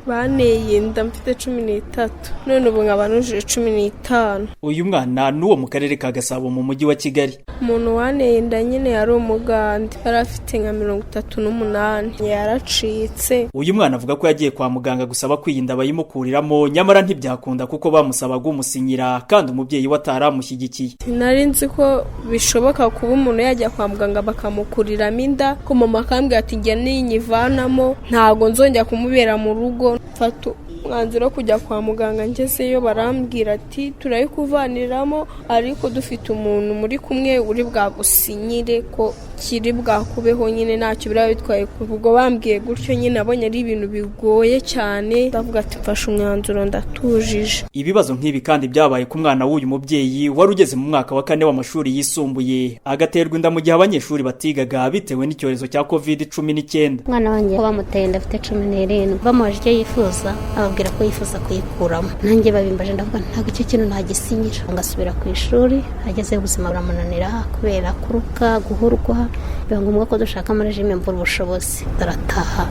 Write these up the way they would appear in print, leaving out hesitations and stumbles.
baneye inda mfite 13 none ubu nkaba nujuje 15. Uyu mwana n'uwo mu karere ka Gasabo mu mujyi wa Kigali. Umuntu waneye inda nyine yari umugande, yari afite nka 38 yaracitse. Uyu mwana avuga ko yagiye kwa muganga gusaba kwiyinda bayimukuriramo, nyamara ntibyakunda kuko bamusabaga umusinyira kandi umubyeyi we ataramushyigikiye. Nari nzi ko bishoboka kuba umuntu yajya kwa muganga bakamukuriramo inda, ko mama akambwira ati njye ninyivanamo ntago nzongera kumubera mu rugo. Mfata umwanzuro kujya kwa muganga, ngezeyo barambwira ati turayikuvaniramo ariko dufite umuntu muri kumwe uri bwagusinyire ko kiri bwakubeho nyine ntacyo biraba bitwaye. Ubwo bambwiye gutyo nyine abonye ari ibintu bigoye cyane, ndavuga ati mfashe umwanzuro ndatujije. Ibibazo nk'ibi kandi byabaye ku mwana w'uyu mubyeyi wari ugeze mu mwaka wa 4 w'amashuri yisumbuye, agaterwa inda mu gihe abanyeshuri batigaga bitewe n'icyorezo cya COVID-19. Mwana wanjye bamuteye inda afite 17, bamubaje icyo yifuza ababwira ko yifuza kuyikuramo. Nanjye babimbaje ndavuga ntabwo icyo kintu ntagisinyira, ngasubira ku ishuri. Ageze ubuzima buramunanira kubera kuruka guhurwa, biba ngombwa ko dushaka muri regime mvura ubushobozi. Arataha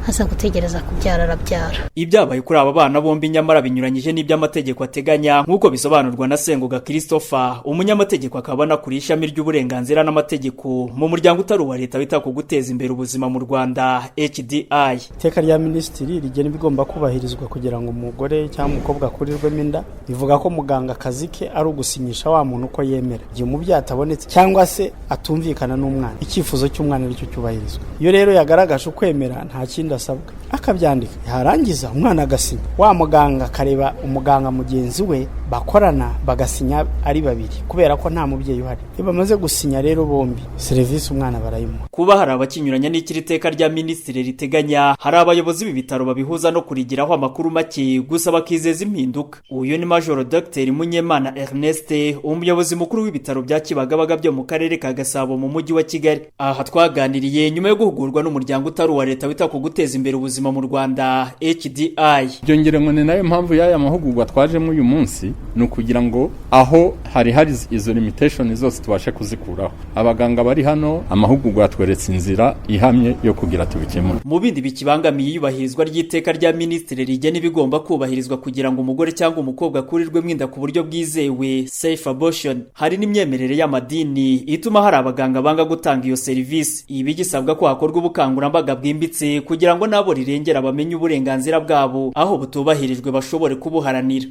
aza gutegereza kubyara arabyara. Ibyabaye kuri aba bana bombi nyamara binyuranyije n'iby'amategeko ateganya, nk'uko bisobanurwa na Sengoga Christopher, umunyamategeko akaba anakuriye ishami ry'uburenganzira n'amategeko mu muryango utari uwa leta wita ku guteza imbere ubuzima mu Rwanda HDI. Iteka rya Minisitiri rigena ibigomba kubahirizwa kugira ngo umugore cyangwa umukobwa akurirwemo inda, bivuga ko muganga akazi ke ari ugusinyisha wa muntu uko yemera igihe umubyeyi atabonetse cyangwa se atumvikana n'umwana, icyifuzo cy'umwana aricyo cyubahirizwa. Iyo rero yagaragaje ukwemera nta kindi asabwa akabyandika, yarangiza umwana agasinya, wa muganga akareba umuganga mugenzi we bakorana bagasinya ari babiri kubera ko nta mubyeyi uhari. Iyo bamaze gusinya rero bombi serivisi umwana barayimuha. Kuba hari abakinyuranya n'ikiri teka rya Minisitiri riteganya, hari abayobozi b'ibitaro babihuza no kurigiraho amakuru make gusa bakizeza impinduka. Uyu ni Major Dr Munyemana Ernest, umuyobozi mukuru w'ibitaro bya Kibagabaga byo mu karere ka Gasabo mu mujyi wa Kigali. Aha twaganiriye nyuma yo guhugurwa n'umuryango utari uwa leta wita ku guteza imbere ubuzima mu Rwanda HDI. Byongera ngo ni nayo mpamvu y'aya mahugurwa twajemo uyu munsi, ni ukugira ngo aho hari izo limitation zose tubashe kuzikuraho. Abaganga bari hano amahugurwa yatweretse inzira ihamye yo kugira tubikemura. Mu bindi bikibangamiye iyubahirizwa ry'iteka rya Minisitiri rigena ibigomba kubahirizwa kugira ngo umugore cyangwa umukobwa akurirwemo inda ku buryo bwizewe, safe abortion, hari n'imyemerere y'amadini ituma hari abaganga banga gutanga iyo serivisi. Ibi gisabwa ko hakorwa ubukangurambaga bwimbitse kugira ngo nabo rirengera bamenye uburenganzira bwabo, aho butubahirijwe bashobore kubuharanira.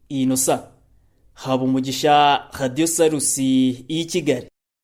Inosa Habumugisha, Radio Salusi, i Kigali.